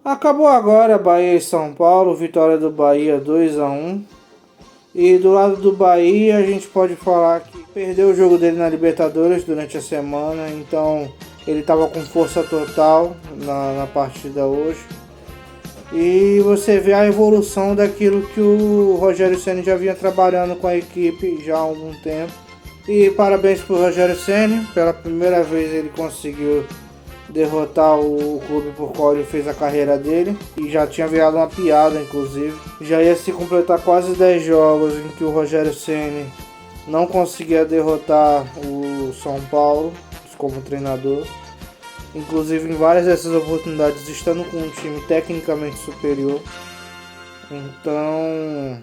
Acabou agora Bahia e São Paulo, vitória do Bahia 2-1. E do lado do Bahia a gente pode falar que perdeu o jogo dele na Libertadores durante a semana, então ele estava com força total na partida hoje. E você vê a evolução daquilo que o Rogério Ceni já vinha trabalhando com a equipe já há algum tempo. E parabéns para o Rogério Ceni, pela primeira vez ele conseguiu derrotar o clube por qual ele fez a carreira dele, e já tinha virado uma piada, inclusive. Já ia se completar quase 10 jogos em que o Rogério Ceni não conseguia derrotar o São Paulo como treinador, inclusive em várias dessas oportunidades estando com um time tecnicamente superior. Então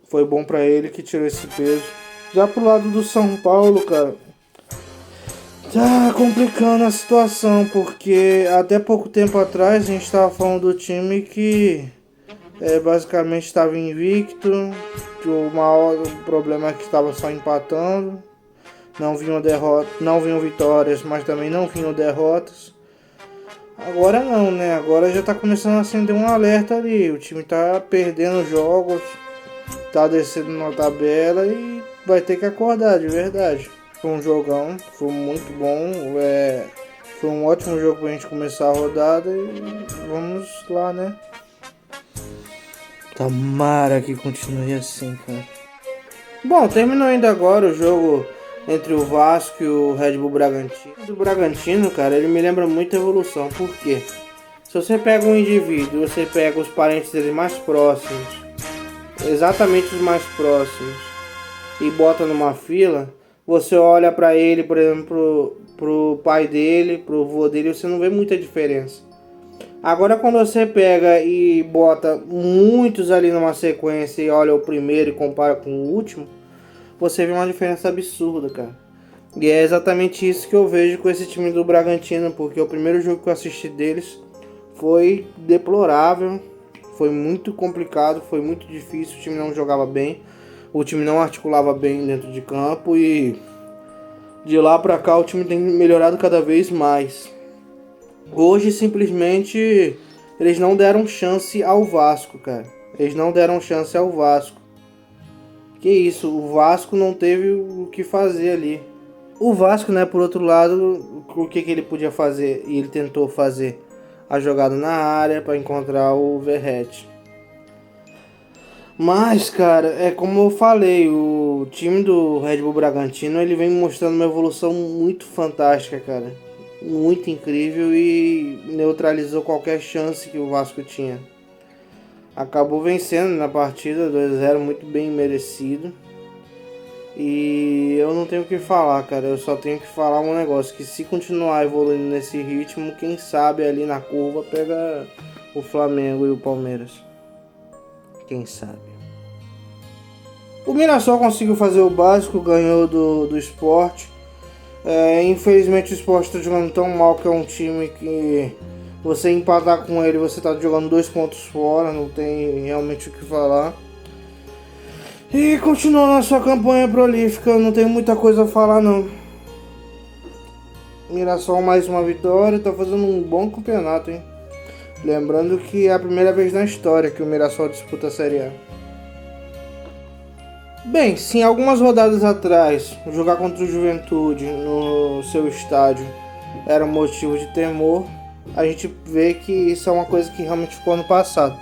foi bom para ele que tirou esse peso. Já pro lado do São Paulo, cara, tá complicando a situação, porque até pouco tempo atrás a gente estava falando do time que basicamente estava invicto, que o maior problema é que estava só empatando, não vinham vitórias, mas também não vinham derrotas. Agora não, né? Agora já tá começando a acender um alerta ali. O time tá perdendo jogos, tá descendo na tabela e vai ter que acordar de verdade. Foi um jogão, foi muito bom, foi um ótimo jogo pra gente começar a rodada e vamos lá, né? Tomara que continue assim, cara. Bom, terminou ainda agora o jogo entre o Vasco e o Red Bull Bragantino. O Bragantino, cara, ele me lembra muito a evolução, por quê? Se você pega um indivíduo, você pega os parentes dele mais próximos, exatamente os mais próximos, e bota numa fila, você olha pra ele, por exemplo, pro pai dele, pro avô dele, você não vê muita diferença. Agora quando você pega e bota muitos ali numa sequência e olha o primeiro e compara com o último, você vê uma diferença absurda, cara. E é exatamente isso que eu vejo com esse time do Bragantino, porque o primeiro jogo que eu assisti deles foi deplorável, foi muito complicado, foi muito difícil, o time não jogava bem, o time não articulava bem dentro de campo e de lá pra cá o time tem melhorado cada vez mais. Hoje simplesmente eles não deram chance ao Vasco, cara. Eles não deram chance ao Vasco. Que isso, o Vasco não teve o que fazer ali. O Vasco, né, por outro lado, o que ele podia fazer? E ele tentou fazer a jogada na área para encontrar o Verratti. Mas, cara, é como eu falei, o time do Red Bull Bragantino, ele vem mostrando uma evolução muito fantástica, cara. Muito incrível e neutralizou qualquer chance que o Vasco tinha. Acabou vencendo na partida 2-0, muito bem merecido. E eu não tenho o que falar, cara. Eu só tenho que falar um negócio, que se continuar evoluindo nesse ritmo, quem sabe ali na curva pega o Flamengo e o Palmeiras. Quem sabe. O Mirassol conseguiu fazer o básico, ganhou do Sport. Infelizmente o Sport está jogando tão mal que é um time que você empatar com ele, você está jogando 2 pontos fora, não tem realmente o que falar. E continuando a sua campanha prolífica, não tenho muita coisa a falar não. Mirassol mais uma vitória, tá fazendo um bom campeonato, hein? Lembrando que é a primeira vez na história que o Mirassol disputa a Série A. Bem, se algumas rodadas atrás jogar contra o Juventude no seu estádio era um motivo de temor, a gente vê que isso é uma coisa que realmente ficou no passado.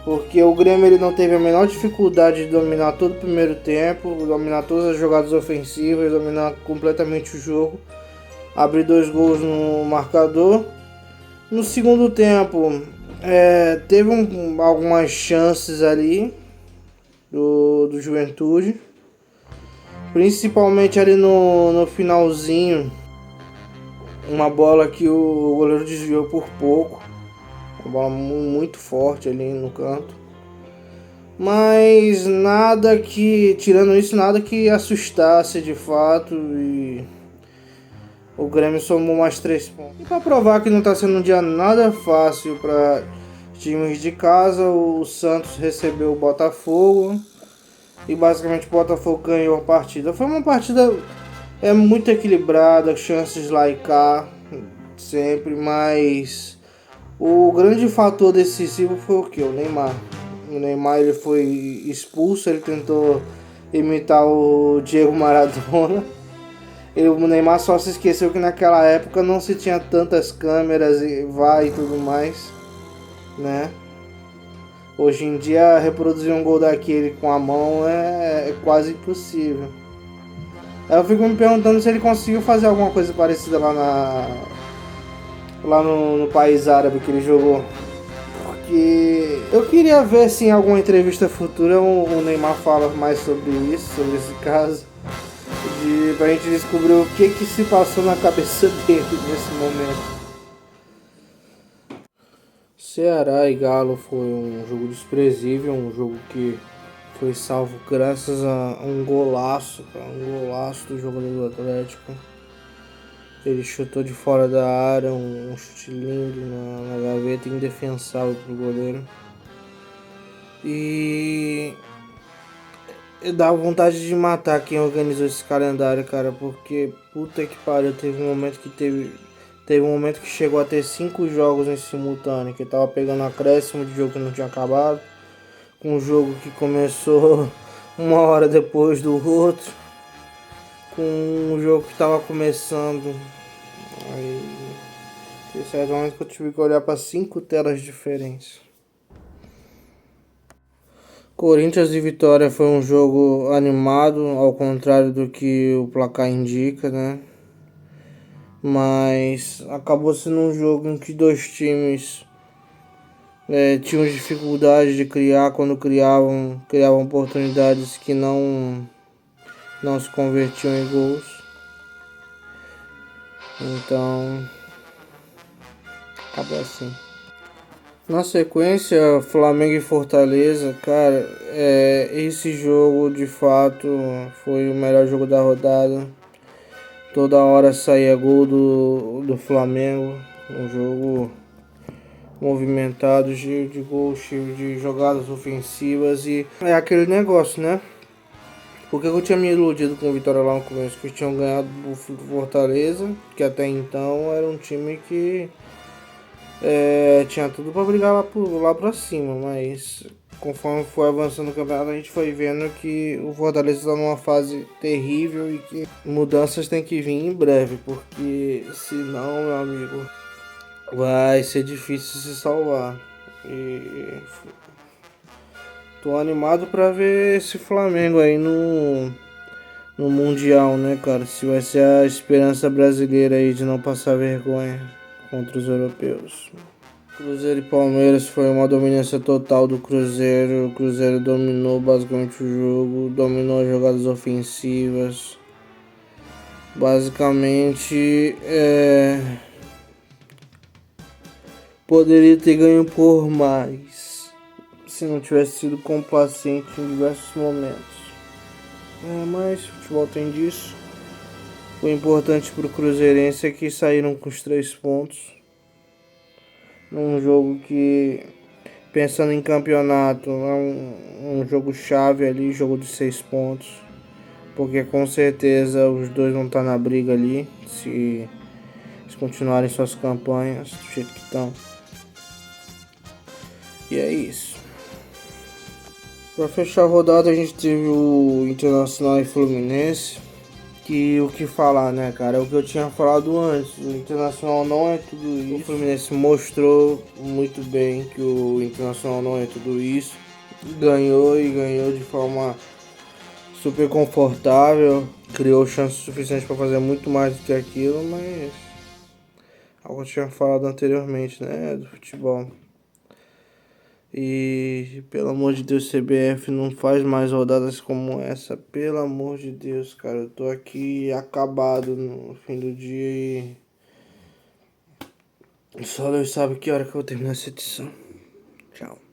Porque o Grêmio ele não teve a menor dificuldade de dominar todo o primeiro tempo, dominar todas as jogadas ofensivas, dominar completamente o jogo, abrir 2 gols no marcador. No segundo tempo, teve algumas chances ali do Juventude, principalmente ali no finalzinho, uma bola que o goleiro desviou por pouco. Uma bola muito forte ali no canto. Mas nada que, tirando isso, nada que assustasse de fato. E o Grêmio somou mais 3 pontos. E para provar que não está sendo um dia nada fácil para times de casa, o Santos recebeu o Botafogo. E basicamente o Botafogo ganhou a partida. Foi uma partida muito equilibrada, chances lá e cá, sempre, mas O grande fator decisivo foi o que? O Neymar. O Neymar ele foi expulso, ele tentou imitar o Diego Maradona. O Neymar só se esqueceu que naquela época não se tinha tantas câmeras e vai e tudo mais, né? Hoje em dia reproduzir um gol daquele com a mão é quase impossível. Aí eu fico me perguntando se ele conseguiu fazer alguma coisa parecida lá no país árabe que ele jogou. Porque eu queria ver se em alguma entrevista futura o Neymar fala mais sobre isso, sobre esse caso. Pra gente descobrir o que se passou na cabeça dele nesse momento. Ceará e Galo foi um jogo desprezível, um jogo que foi salvo graças a um golaço, cara, um golaço do jogador do Atlético. Ele chutou de fora da área, um chute lindo na gaveta, indefensável pro goleiro. E dá vontade de matar quem organizou esse calendário, cara, porque puta que pariu, teve um momento que chegou a ter 5 jogos em simultâneo, que tava pegando acréscimo de jogo que não tinha acabado, com um jogo que começou uma hora depois do outro, com um jogo que tava começando. Aí, em certo momento que eu tive que olhar para 5 telas diferentes. Corinthians e Vitória foi um jogo animado, ao contrário do que o placar indica, né? Mas acabou sendo um jogo em que dois times tinham dificuldade de criar, quando criavam oportunidades que não se convertiam em gols. Então, acabou assim. Na sequência, Flamengo e Fortaleza, cara, esse jogo de fato foi o melhor jogo da rodada. Toda hora saía gol do Flamengo, um jogo movimentado, cheio de gols, cheio de jogadas ofensivas e é aquele negócio, né? Porque eu tinha me iludido com o Vitória lá no começo, que eles tinham ganhado o Fortaleza, que até então era um time que tinha tudo para brigar lá pra cima, mas conforme foi avançando o campeonato, a gente foi vendo que o Fortaleza está numa fase terrível e que mudanças têm que vir em breve, porque senão, meu amigo, vai ser difícil se salvar. E tô animado para ver esse Flamengo aí no Mundial, né, cara? Se vai ser a esperança brasileira aí de não passar vergonha contra os europeus. Cruzeiro e Palmeiras foi uma dominância total do Cruzeiro. O Cruzeiro dominou basicamente o jogo, dominou as jogadas ofensivas. Basicamente, poderia ter ganho por mais se não tivesse sido complacente em diversos momentos. Mas futebol tem disso. O importante para o Cruzeirense é que saíram com os 3 pontos. Num jogo que, pensando em campeonato, é um jogo chave ali, jogo de 6 pontos. Porque com certeza os dois vão estar na briga ali, se eles continuarem suas campanhas do jeito que estão. E é isso. Para fechar a rodada, a gente teve o Internacional e Fluminense. Que o que falar, né, cara? É o que eu tinha falado antes. O Internacional não é tudo isso. O Fluminense mostrou muito bem que o Internacional não é tudo isso. Ganhou e ganhou de forma super confortável. Criou chances suficientes para fazer muito mais do que aquilo, mas algo que eu tinha falado anteriormente, né, do futebol. E pelo amor de Deus, CBF, não faz mais rodadas como essa. Pelo amor de Deus, cara. Eu tô aqui acabado no fim do dia e só Deus sabe que hora que eu vou terminar essa edição. Tchau.